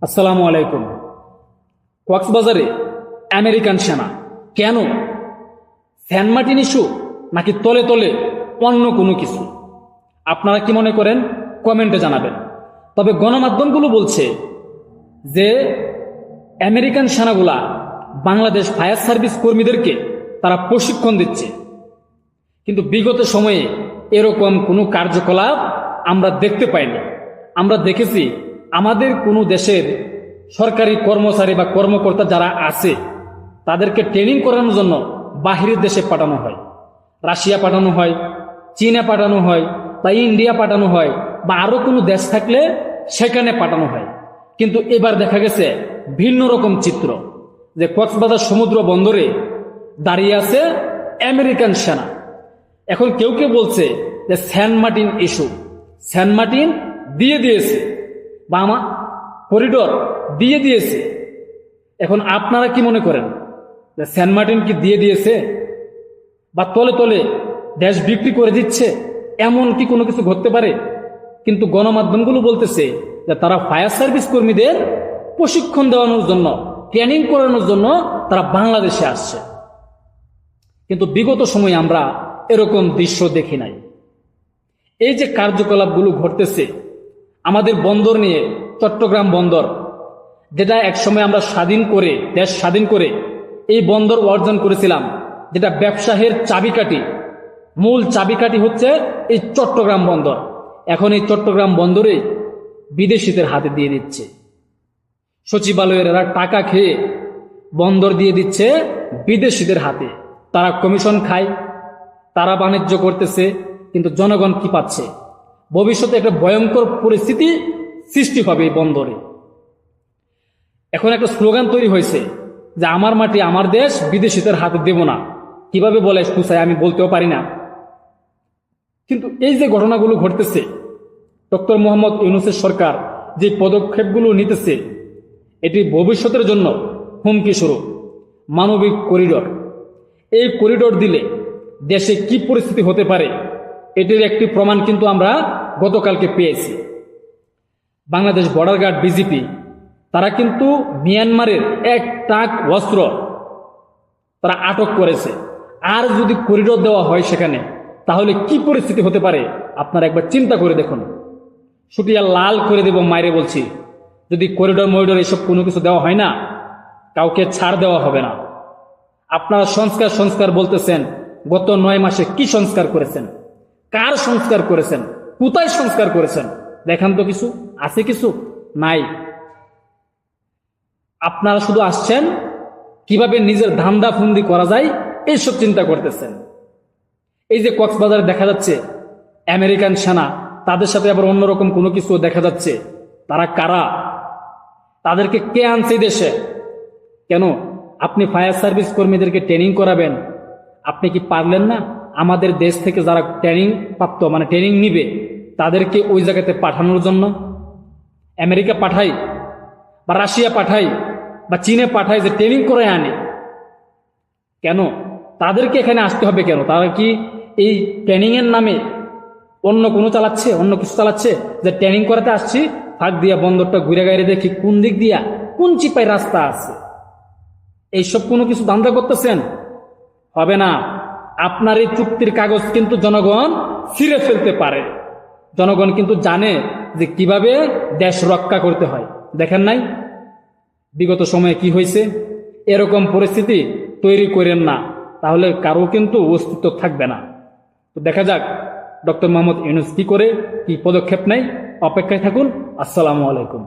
আসসালামু আলাইকুম। কক্সবাজারে আমেরিকান সেনা কেন? সেন্ট মার্টিন ইস্যু নাকি তলে তলে অন্য কোনো কিছু? আপনারা কি মনে করেন কমেন্টে জানাবেন। তবে গণমাধ্যমগুলো বলছে যে আমেরিকান সেনাগুলা বাংলাদেশ ফায়ার সার্ভিস কর্মীদেরকে তারা প্রশিক্ষণ দিচ্ছে, কিন্তু বিগত সময়ে এরকম কোনো কার্যকলাপ আমরা দেখতে পাইনি। আমরা দেখেছি আমাদের কোনো দেশের সরকারি কর্মচারী বা কর্মকর্তা যারা আছে তাদেরকে ট্রেনিং করানোর জন্য বাহিরের দেশে পাঠানো হয়, রাশিয়া পাঠানো হয়, চীনে পাঠানো হয়, বা ইন্ডিয়া পাঠানো হয়, বা আরো কোনো দেশ থাকলে সেখানে পাঠানো হয়। কিন্তু এবার দেখা গেছে ভিন্ন রকম চিত্র, যে কক্সবাজার সমুদ্র বন্দরে দাঁড়িয়ে আছে আমেরিকান সেনা। এখন কেউ কেউ বলছে যে Saint Martin issue, Saint Martin দিয়ে দিয়েছে বা আমার করিডোর দিয়ে দিয়েছে। এখন আপনারা কি মনে করেন যে সেন্ট মার্টিন কি দিয়ে দিয়েছে বা তলে তলে দেশ বিক্রি করে দিচ্ছে? এমন কি কোনো কিছু ঘটতে পারে? কিন্তু গণমাধ্যমগুলো বলতেছে যে তারা ফায়ার সার্ভিস কর্মীদের প্রশিক্ষণ দেওয়ানোর জন্য, ট্রেনিং করানোর জন্য তারা বাংলাদেশে আসছে। কিন্তু বিগত সময়ে আমরা এরকম দৃশ্য দেখি নাই। এই যে কার্যকলাপগুলো ঘটতেছে আমাদের বন্দর নিয়ে, চট্টগ্রাম বন্দর, যেটা একসময় আমরা স্বাধীন করে, দেশ স্বাধীন করে এই বন্দর অর্জন করেছিলাম, যেটা ব্যবসায়ের চাবিকাঠি, মূল চাবিকাঠি হচ্ছে এই চট্টগ্রাম বন্দর। এখন এই চট্টগ্রাম বন্দরে বিদেশিদের হাতে দিয়ে দিচ্ছে। সচিবালয়ের এরা টাকা খেয়ে বন্দর দিয়ে দিচ্ছে বিদেশিদের হাতে। তারা কমিশন খায়, তারা বাণিজ্য করতেছে, কিন্তু জনগণ কি পাচ্ছে? ভবিষ্যতে একটা ভয়ঙ্কর পরিস্থিতি সৃষ্টি হবে এই বন্দরে। এখন একটা স্লোগান তৈরি হয়েছে যে আমার মাটি আমার দেশ, বিদেশিদের হাতে দেব না। কিভাবে বলে কুসায় আমি বলতেও পারি না। কিন্তু এই যে ঘটনাগুলো ঘটতেছে, ডক্টর মোহাম্মদ ইউনূসের সরকার যে পদক্ষেপগুলো নিতেছে, এটি ভবিষ্যতের জন্য হুমকি স্বরূপ। মানবিক করিডোর, এই করিডোর দিলে দেশে কি পরিস্থিতি হতে পারে এটির একটি প্রমাণ কিন্তু আমরা গতকালকে পেয়েছি। বাংলাদেশ বর্ডার গার্ড বিজিপি তারা কিন্তু মিয়ানমারের এক ট্রাক অস্ত্র তারা আটক করেছে। আর যদি করিডোর দেওয়া হয় সেখানে, তাহলে কি পরিস্থিতি হতে পারে আপনারা একবার চিন্তা করে দেখুন। শুটিয়া লাল করে দেব মাইরে বলছি, যদি করিডোর মরিডোর এসব কোনো কিছু দেওয়া হয় না, কাউকে ছাড় দেওয়া হবে না। আপনারা সংস্কার বলতেছেন, গত 9 মাসে কি সংস্কার করেছেন? কার সংস্কার করেছেন? কোথায় সংস্কার করেছেন? দেখান তো কিছু আছে? কিছু নাই। আপনারা শুধু আসছেন কিভাবে নিজের ধান্দা ফুন্দি করা যায় এইসব চিন্তা করতেছেন। এই যে কক্সবাজারে দেখা যাচ্ছে আমেরিকান সেনা, তাদের সাথে আবার অন্যরকম কোনো কিছু দেখা যাচ্ছে। তারা কারা? তাদেরকে কে আনছে দেশে? কেন আপনি ফায়ার সার্ভিস কর্মীদেরকে ট্রেনিং করাবেন? আপনি কি পারলেন না আমাদের দেশ থেকে যারা ট্রেনিং প্রাপ্ত, মানে ট্রেনিং নিবে, তাদেরকে ওই জায়গাতে পাঠানোর জন্য? আমেরিকা পাঠাই বা রাশিয়া পাঠাই বা চীনে পাঠাই, যে ট্রেনিং করে আনে, কেন তাদেরকে এখানে আসতে হবে? কেন তারা কি এই ট্রেনিং এর নামে অন্য কোনো চালাচ্ছে, অন্য কিছু চালাচ্ছে? যে ট্রেনিং করাতে আসছি, ফাঁক দিয়া বন্দরটা ঘুরে গাইরে দেখি কোন দিক দিয়া কোন চিপায় রাস্তা আছে, এইসব কোনো কিছু ধান্দা করতেছেন? হবে না। আপনার এই চুক্তির কাগজ কিন্তু জনগণ ছিঁড়ে ফেলতে পারে। জনগণ কিন্তু জানে যে কিভাবে দেশ রক্ষা করতে হয়। দেখেন নাই বিগত সময়ে কি হয়েছে? এরকম পরিস্থিতি তৈরি করেন না, তাহলে কারো কিন্তু অস্তিত্ব থাকবে না। তো দেখা যাক ডক্টর মোহাম্মদ ইউনূস কি করে, কি পদক্ষেপ নেয়। অপেক্ষায় থাকুন। আসসালামু আলাইকুম।